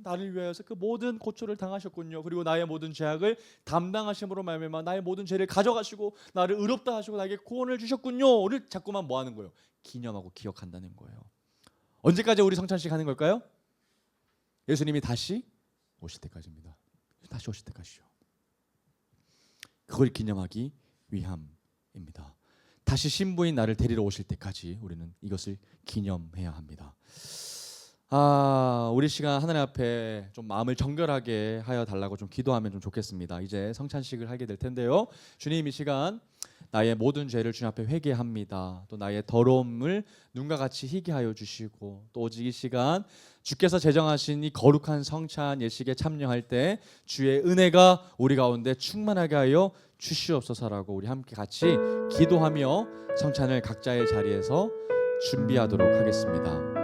나를 위하여서 그 모든 고초를 당하셨군요. 그리고 나의 모든 죄악을 담당하심으로 말미암아 나의 모든 죄를 가져가시고 나를 의롭다 하시고 나에게 구원을 주셨군요를 자꾸만 뭐 하는 거예요? 기념하고 기억한다는 거예요. 언제까지 우리 성찬식 하는 걸까요? 예수님이 다시 오실 때까지입니다. 다시 오실 때까지요. 그걸 기념하기 위함입니다. 다시 신부인 나를 데리러 오실 때까지 우리는 이것을 기념해야 합니다. 우리 시간 하나님 앞에 좀 마음을 정결하게 하여 달라고 좀 기도하면 좀 좋겠습니다. 이제 성찬식을 하게 될 텐데요. 주님 이 시간 나의 모든 죄를 주님 앞에 회개합니다. 또 나의 더러움을 눈과 같이 희게 하여 주시고 또 오직 이 시간 주께서 제정하신 이 거룩한 성찬 예식에 참여할 때 주의 은혜가 우리 가운데 충만하게 하여 주시옵소서라고 우리 함께 같이 기도하며 성찬을 각자의 자리에서 준비하도록 하겠습니다.